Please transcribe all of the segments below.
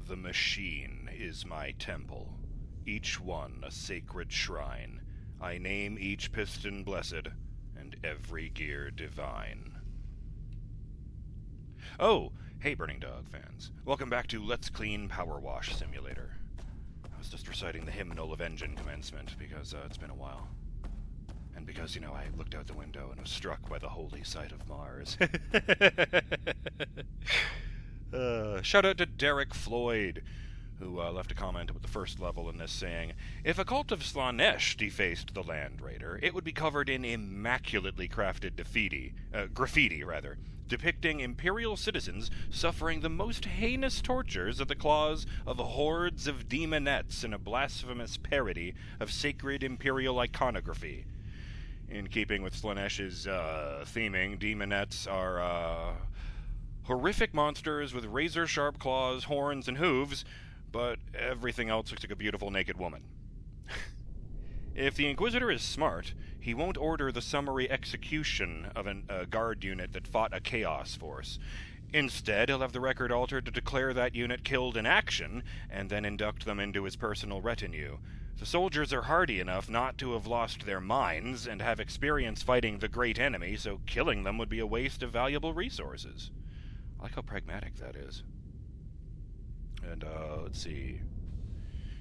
The machine is my temple, each one a sacred shrine. I name each piston blessed, and every gear divine. Oh, hey Burning Dog fans. Welcome back to Let's Clean PowerWash Simulator. I was just reciting the hymnal of engine commencement because it's been a while. And because, I looked out the window and was struck by the holy sight of Mars. Shout out to Derek Floyd, who left a comment about the first level in this saying, if a cult of Slaanesh defaced the Land Raider, it would be covered in immaculately crafted graffiti, depicting Imperial citizens suffering the most heinous tortures at the claws of hordes of demonettes in a blasphemous parody of sacred Imperial iconography. In keeping with Slaanesh's theming, demonettes are horrific monsters with razor-sharp claws, horns, and hooves, but everything else looks like a beautiful naked woman. If the Inquisitor is smart, he won't order the summary execution of a guard unit that fought a Chaos Force. Instead, he'll have the record altered to declare that unit killed in action, and then induct them into his personal retinue. The soldiers are hardy enough not to have lost their minds and have experience fighting the great enemy, so killing them would be a waste of valuable resources. I like how pragmatic that is. And, let's see.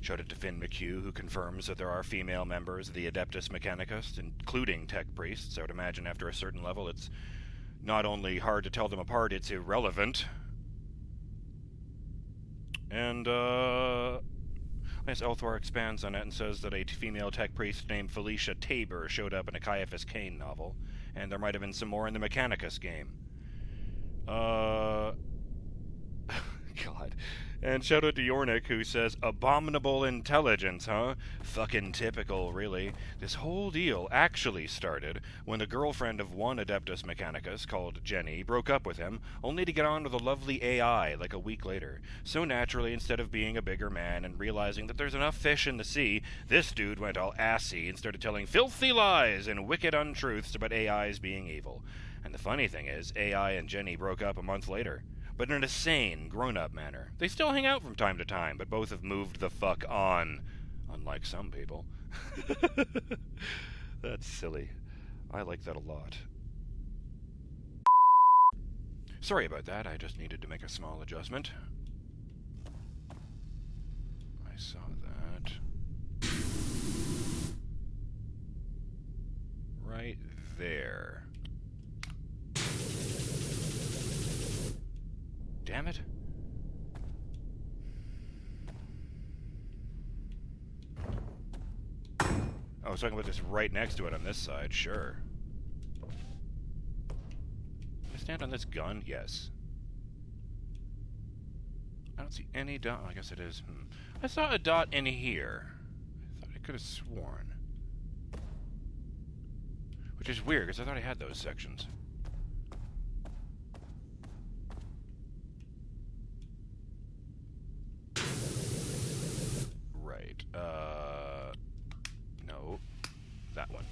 Shout out to Finn McHugh, who confirms that there are female members of the Adeptus Mechanicus, including tech priests. I would imagine after a certain level it's not only hard to tell them apart, it's irrelevant. And, Miss Elthor expands on it and says that a female tech priest named Felicia Tabor showed up in a Caiaphas Cain novel, and there might have been some more in the Mechanicus game. God. And shout out to Yornik, who says, abominable intelligence, huh? Fucking typical, really. This whole deal actually started when the girlfriend of one Adeptus Mechanicus, called Jenny, broke up with him, only to get on with a lovely AI like a week later. So naturally, instead of being a bigger man and realizing that there's enough fish in the sea, this dude went all assy and started telling filthy lies and wicked untruths about AIs being evil. And the funny thing is, AI and Jenny broke up a month later. But in a sane, grown-up manner. They still hang out from time to time, but both have moved the fuck on. Unlike some people. That's silly. I like that a lot. Sorry about that, I just needed to make a small adjustment. I saw that. Right there. Damn it. I was talking about this right next to it on this side, sure. Can I stand on this gun? Yes. I don't see any dot. I guess it is. I saw a dot in here. I thought I could have sworn. Which is weird, because I thought I had those sections. Right. No. That one.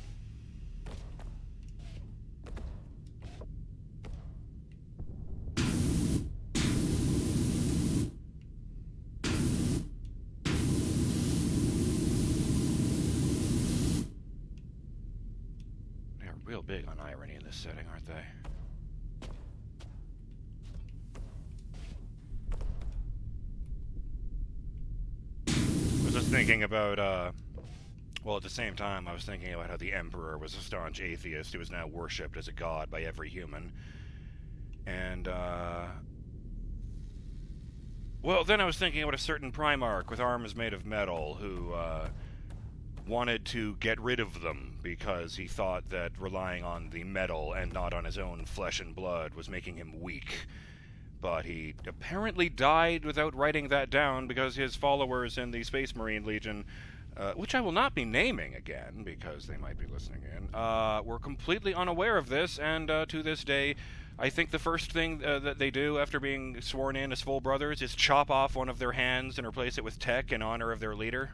They're real big on irony in this setting, aren't they? I was just thinking about, well, at the same time, I was thinking about how the Emperor was a staunch atheist who was now worshipped as a god by every human. And, well, then I was thinking about a certain Primarch with arms made of metal who, wanted to get rid of them because he thought that relying on the metal and not on his own flesh and blood was making him weak. But he apparently died without writing that down because his followers in the Space Marine Legion, which I will not be naming again because they might be listening in, were completely unaware of this, and to this day, I think the first thing that they do after being sworn in as full brothers is chop off one of their hands and replace it with tech in honor of their leader.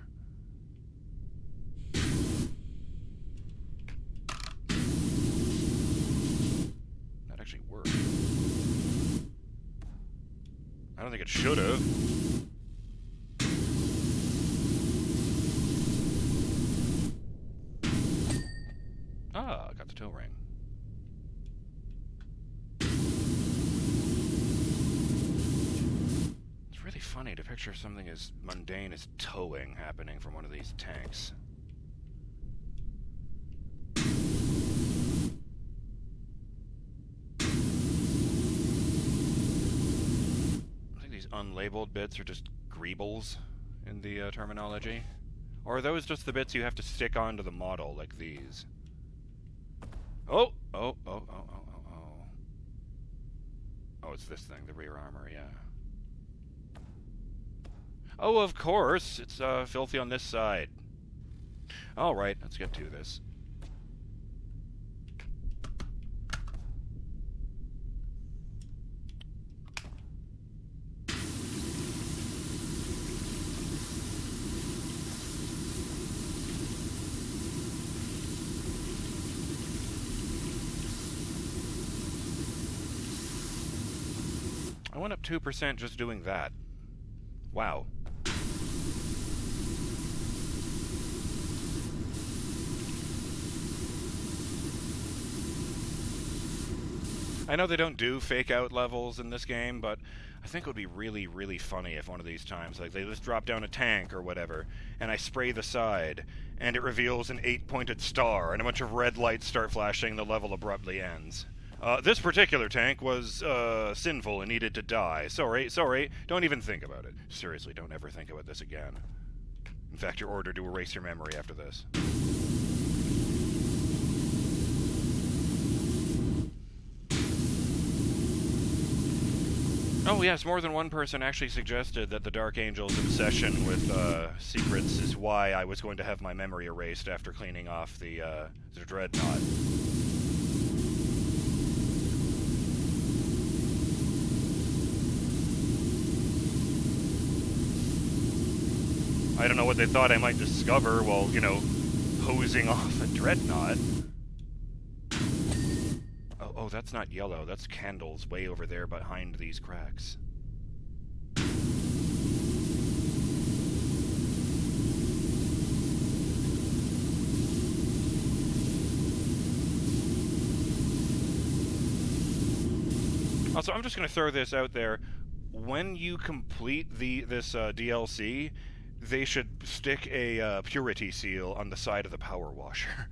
That actually worked. I don't think it should have. tow ring. It's really funny to picture something as mundane as towing happening from one of these tanks. I think these unlabeled bits are just greebles in the terminology. Or are those just the bits you have to stick onto the model, like these? Oh, it's this thing, the rear armor, yeah. Oh, of course, it's filthy on this side. Alright, let's get to this. I went up 2% just doing that. Wow. I know they don't do fake out levels in this game, but I think it would be really, really funny if one of these times, like, they just drop down a tank or whatever, and I spray the side, and it reveals an 8-pointed star, and a bunch of red lights start flashing, and the level abruptly ends. This particular tank was, sinful and needed to die. Sorry, don't even think about it. Seriously, don't ever think about this again. In fact, you're ordered to erase your memory after this. Oh yes, more than one person actually suggested that the Dark Angel's obsession with, secrets is why I was going to have my memory erased after cleaning off the Dreadnought. I don't know what they thought I might discover while, you know, hosing off a Dreadnought. Oh, that's not yellow. That's candles way over there behind these cracks. Also, I'm just going to throw this out there. When you complete this DLC, they should stick a purity seal on the side of the power washer.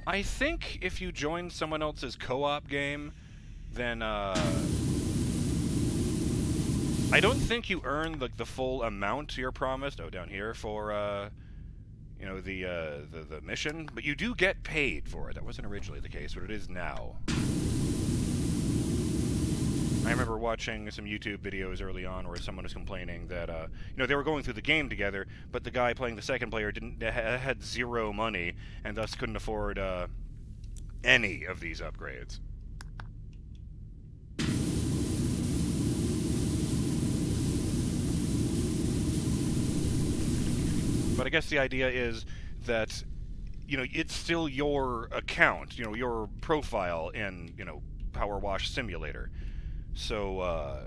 I think if you join someone else's co-op game, then I don't think you earn like the full amount you're promised. Oh, down here for you know, the mission, but you do get paid for it. That wasn't originally the case, but it is now. I remember watching some YouTube videos early on where someone was complaining that, you know, they were going through the game together, but the guy playing the second player had zero money, and thus couldn't afford any of these upgrades. But I guess the idea is that, you know, it's still your account, you know, your profile in, you know, PowerWash Simulator. So,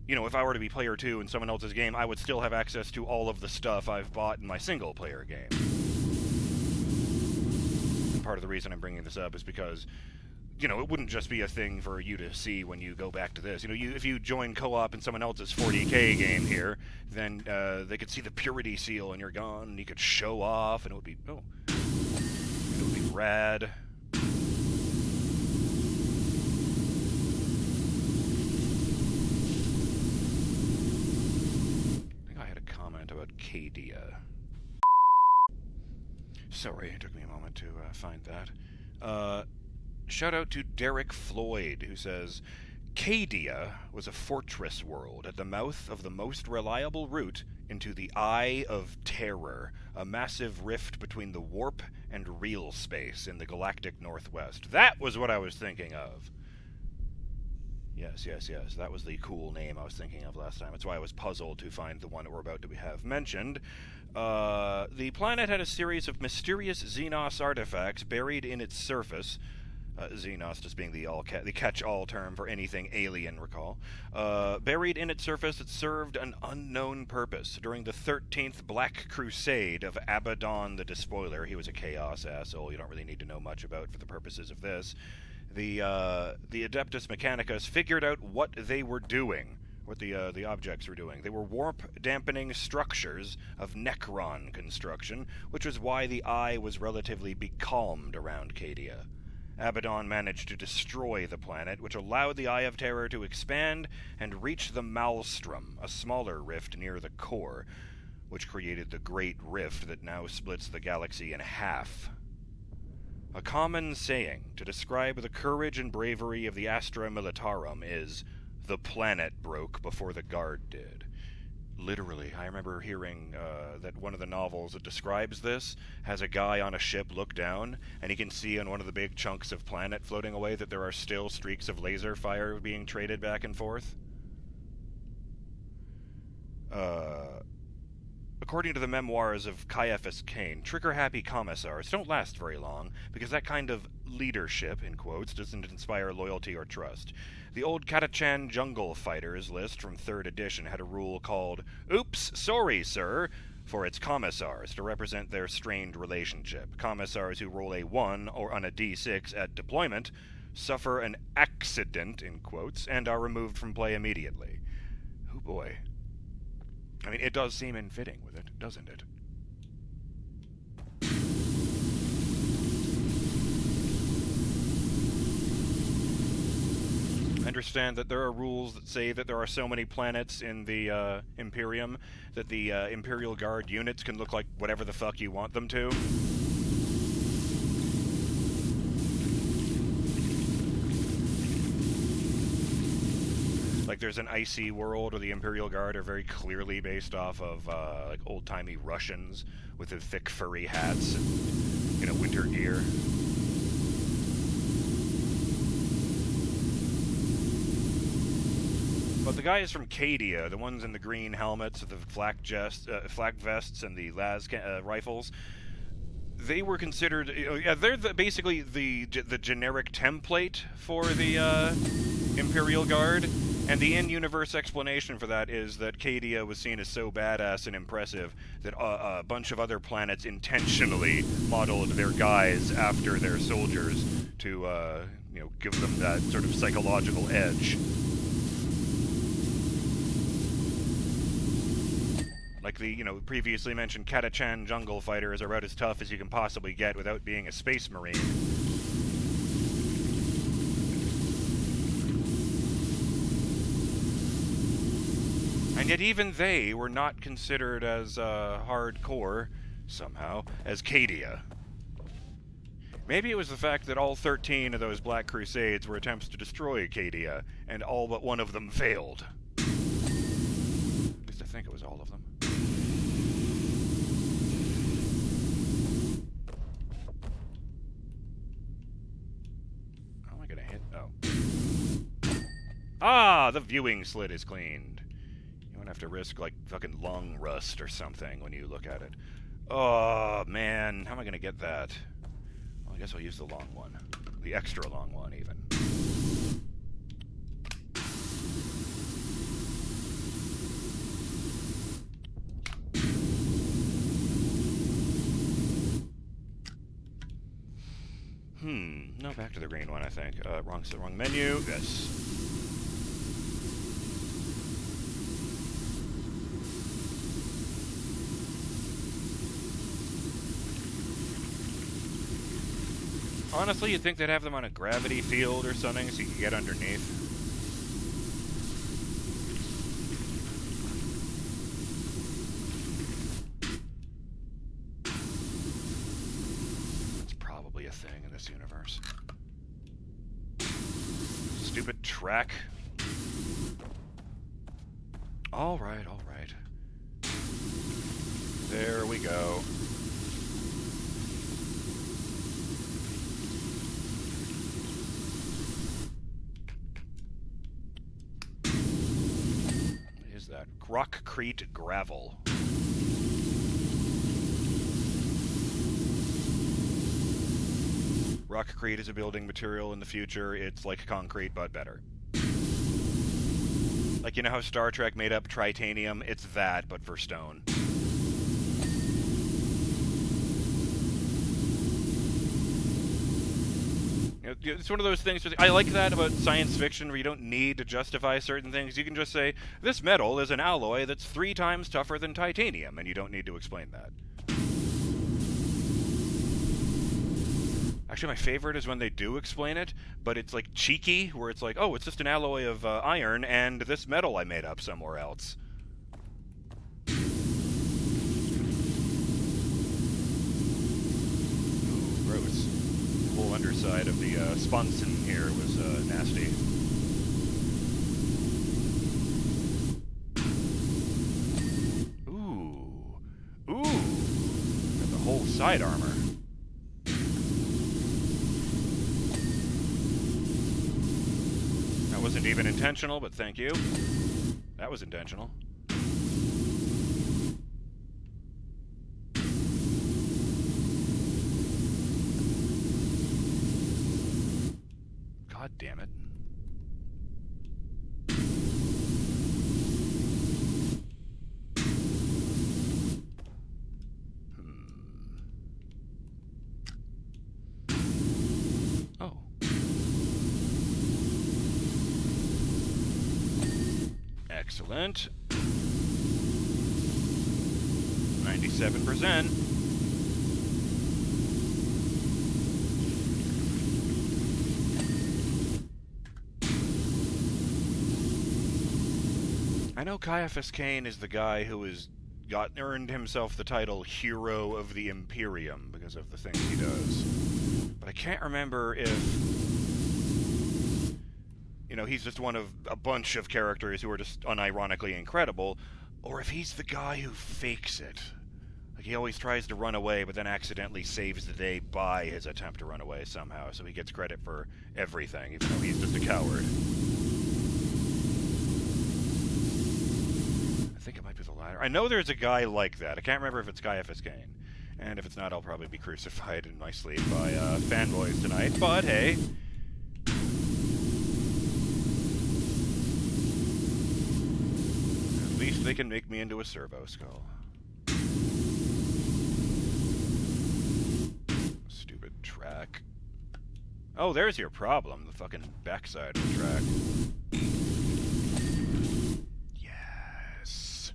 you know, if I were to be player 2 in someone else's game, I would still have access to all of the stuff I've bought in my single-player game. And part of the reason I'm bringing this up is because, you know, it wouldn't just be a thing for you to see when you go back to this. You know, if you join co-op in someone else's 40k game here, then they could see the purity seal on your gun, and you could show off, and it would be, it would be rad. I think I had a comment about Cadia. Sorry, it took me a moment to find that. Shout out to Derek Floyd, who says, Cadia was a fortress world at the mouth of the most reliable route into the Eye of Terror, a massive rift between the warp and real space in the galactic northwest. That was what I was thinking of. Yes, that was the cool name I was thinking of last time. That's why I was puzzled to find the one that we're about to have mentioned. The planet had a series of mysterious Xenos artifacts buried in its surface, Xenos just being the catch-all term for anything alien, recall. Buried in its surface, it served an unknown purpose. During the 13th Black Crusade of Abaddon the Despoiler, he was a Chaos asshole you don't really need to know much about for the purposes of this, the Adeptus Mechanicus figured out what they were doing, what the objects were doing. They were warp-dampening structures of Necron construction, which was why the eye was relatively becalmed around Cadia. Abaddon managed to destroy the planet, which allowed the Eye of Terror to expand and reach the Maelstrom, a smaller rift near the core, which created the Great Rift that now splits the galaxy in half. A common saying to describe the courage and bravery of the Astra Militarum is, "The planet broke before the Guard did." Literally, I remember hearing that one of the novels that describes this has a guy on a ship look down, and he can see on one of the big chunks of planet floating away that there are still streaks of laser fire being traded back and forth. According to the memoirs of Caiaphas Cain, trigger-happy commissars don't last very long because that kind of leadership, in quotes, doesn't inspire loyalty or trust. The old Catachan Jungle Fighters list from 3rd edition had a rule called, "Oops, sorry, sir," for its commissars to represent their strained relationship. Commissars who roll a 1 or on a d6 at deployment suffer an accident, in quotes, and are removed from play immediately. Oh boy. I mean, it does seem in fitting with it, doesn't it? I understand that there are rules that say that there are so many planets in the Imperium that the Imperial Guard units can look like whatever the fuck you want them to. Like, there's an icy world where the Imperial Guard are very clearly based off of like old-timey Russians with their thick furry hats and, winter gear. But the guys from Cadia, the ones in the green helmets with the flak vests and the las rifles, they were considered, they're basically the generic template for the Imperial Guard, and the in-universe explanation for that is that Cadia was seen as so badass and impressive that a bunch of other planets intentionally modeled their guys after their soldiers to, give them that sort of psychological edge. Like the, previously mentioned Catachan Jungle Fighters are about as tough as you can possibly get without being a space marine. And yet even they were not considered as hardcore, somehow, as Cadia. Maybe it was the fact that all 13 of those Black Crusades were attempts to destroy Cadia, and all but one of them failed. At least I think it was all of them. How am I gonna hit? Oh. Ah, the viewing slit is cleaned. You won't have to risk, like, fucking lung rust or something when you look at it. Oh, man. How am I gonna get that? Well, I guess I'll use the long one. The extra long one, even. No, back to the green one, I think. Wrong menu. Yes. Honestly, you'd think they'd have them on a gravity field or something so you could get underneath. That's probably a thing in this universe. Stupid track. Alright, alright. There we go. That Rockcrete gravel. Rockcrete is a building material in the future. It's like concrete, but better. Like, you know how Star Trek made up tritanium? It's that, but for stone. It's one of those things, I like that about science fiction where you don't need to justify certain things. You can just say, this metal is an alloy that's 3 times tougher than titanium, and you don't need to explain that. Actually, my favorite is when they do explain it, but it's like cheeky, where it's like, oh, it's just an alloy of iron and this metal I made up somewhere else. Ooh, gross. The whole underside of the sponson here was nasty. Ooh. Ooh. Got the whole side armor. That wasn't even intentional, but thank you. That was intentional. God damn it. Oh. Excellent. 97%. I know Caiaphas Cain is the guy who has earned himself the title Hero of the Imperium because of the things he does. But I can't remember if, you know, he's just one of a bunch of characters who are just unironically incredible, or if he's the guy who fakes it. Like, he always tries to run away, but then accidentally saves the day by his attempt to run away somehow, so he gets credit for everything, even though he's just a coward. I think it might be the latter. I know there's a guy like that. I can't remember if it's Caiaphas Cain. And if it's not, I'll probably be crucified in my sleep by fanboys tonight, but hey. At least they can make me into a servo skull. Stupid track. Oh, there's your problem, the fucking backside of the track. Yes.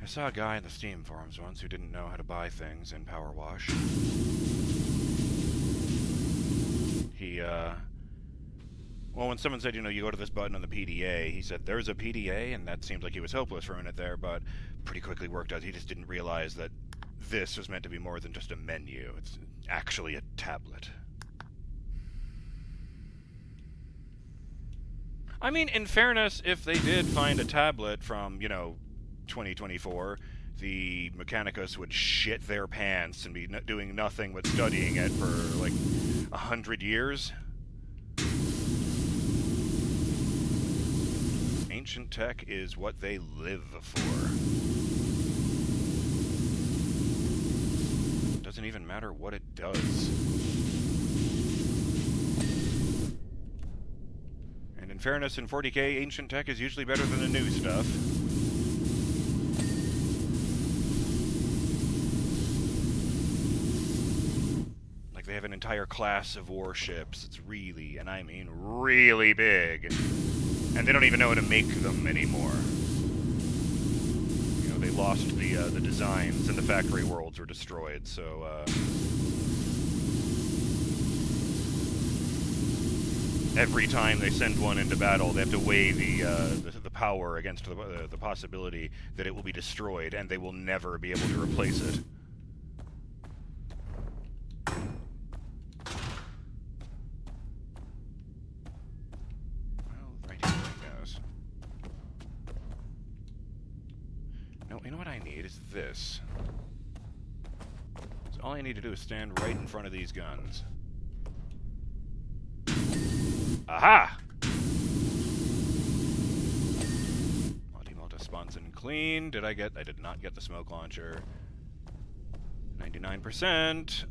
I saw a guy in the Steam forums once who didn't know how to buy things in PowerWash. He, well, when someone said, you know, you go to this button on the PDA, he said, there's a PDA, and that seemed like he was hopeless for a minute there, but pretty quickly worked out. He just didn't realize that this was meant to be more than just a menu. It's actually a tablet. I mean, in fairness, if they did find a tablet from, you know, 2024, the Mechanicus would shit their pants and be doing nothing but studying it for, like, 100 years. Ancient tech is what they live for. It doesn't even matter what it does. And in fairness, in 40K, ancient tech is usually better than the new stuff. They have an entire class of warships. It's really, and I mean really big. And they don't even know how to make them anymore. You know, they lost the designs and the factory worlds were destroyed, so, every time they send one into battle, they have to weigh the power against the possibility that it will be destroyed, and they will never be able to replace it. Well, right here it goes. No, you know what I need is this. So all I need to do is stand right in front of these guns. Aha! Multi-multi sponson clean. I did not get the smoke launcher. 99%.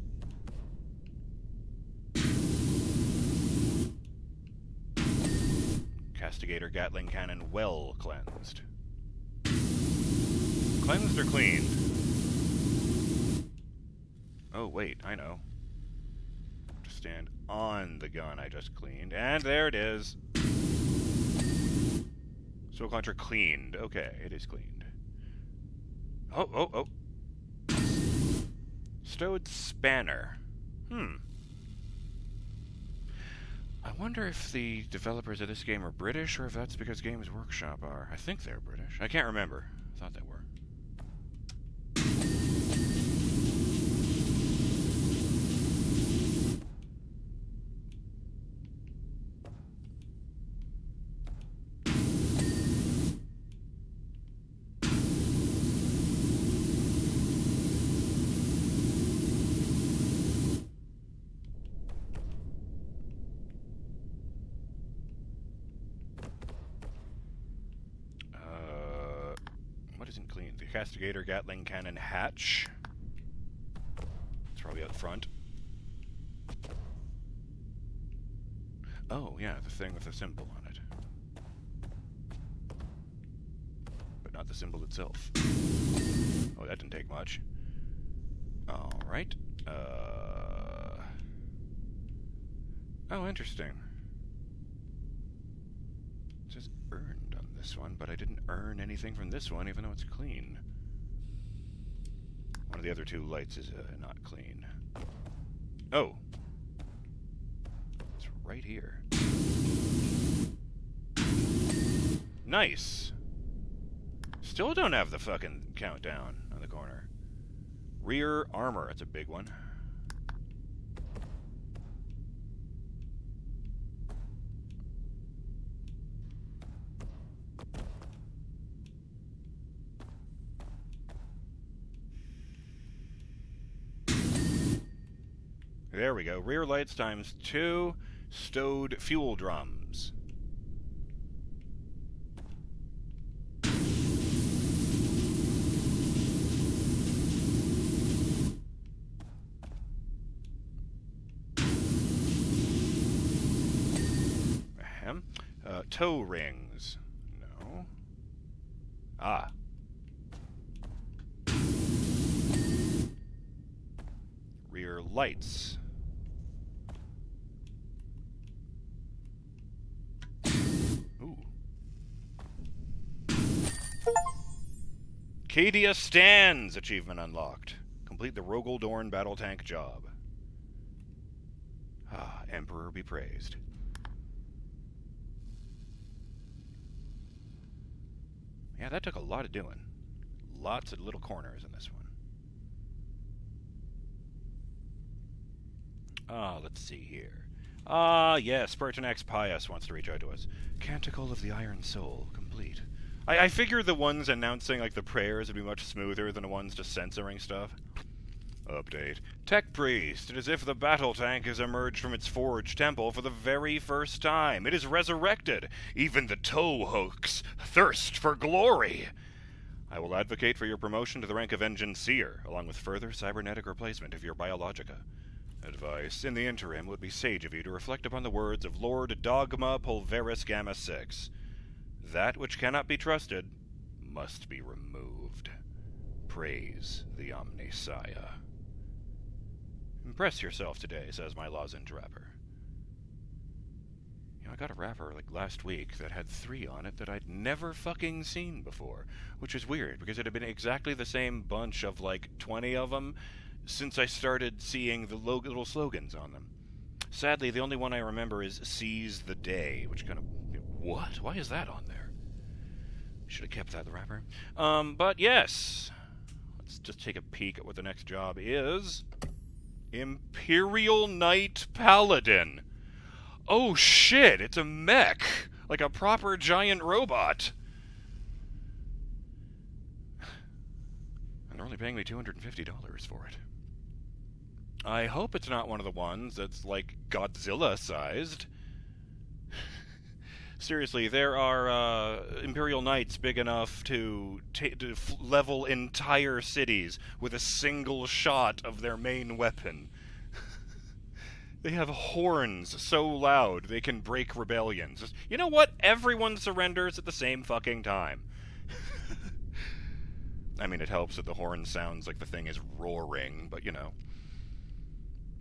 Castigator Gatling Cannon well cleansed. Cleansed or cleaned? Oh, wait, I know. Just stand on the gun I just cleaned, and there it is. Smoke launcher cleaned. Okay, it is cleaned. Oh. Stowed spanner. I wonder if the developers of this game are British, or if that's because Games Workshop are. I think they're British. I can't remember. I thought they were. Clean. The Castigator Gatling Cannon hatch. It's probably out front. Oh, yeah, the thing with the symbol on it. But not the symbol itself. Oh, that didn't take much. Alright. Oh, interesting. It says earned on this one, but I didn't earn anything from this one, even though it's clean. One of the other two lights is not clean. Oh! It's right here. Nice! Still don't have the fucking countdown on the corner. Rear armor, that's a big one. There we go. Rear lights times 2. Stowed fuel drums. Ahem. Toe rings. No. Ah. Rear lights. Cadia Stands achievement unlocked. Complete the Rogal Dorn Battle Tank job. Ah, Emperor be praised. Yeah, that took a lot of doing. Lots of little corners in this one. Let's see here. Yes, Spartan X Pius wants to reach out to us. Canticle of the Iron Soul, complete. I figure the ones announcing, like, the prayers would be much smoother than the ones just censoring stuff. Update. Tech Priest. It is as if the battle tank has emerged from its forged temple for the very first time. It is resurrected. Even the toe hooks thirst for glory. I will advocate for your promotion to the rank of Engine Seer, along with further cybernetic replacement of your Biologica. Advice. In the interim, it would be sage of you to reflect upon the words of Lord Dogma Pulveris Gamma 6. That which cannot be trusted must be removed. Praise the Omnisaya. Impress yourself today, says my lozenge wrapper. You know, I got a wrapper, like, last week that had 3 on it that I'd never fucking seen before, which is weird, because it had been exactly the same bunch of, like, 20 of them since I started seeing the little slogans on them. Sadly, the only one I remember is Seize the Day, which kind of... What? Why is that on there? Should have kept that in the wrapper. But yes. Let's just take a peek at what the next job is. Imperial Knight Paladin. Oh shit, it's a mech. Like a proper giant robot. And they're only paying me $250 for it. I hope it's not one of the ones that's like Godzilla-sized. Seriously, there are Imperial Knights big enough to level entire cities with a single shot of their main weapon. They have horns so loud they can break rebellions. You know what? Everyone surrenders at the same fucking time. I mean, it helps that the horn sounds like the thing is roaring, but you know.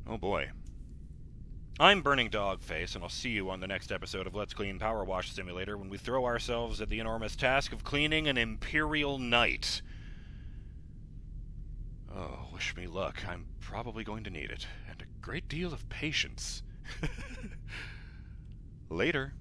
Oh boy. I'm BurningDogFace, and I'll see you on the next episode of Let's Clean PowerWash Simulator when we throw ourselves at the enormous task of cleaning an Imperial Knight. Oh, wish me luck. I'm probably going to need it, and a great deal of patience. Later.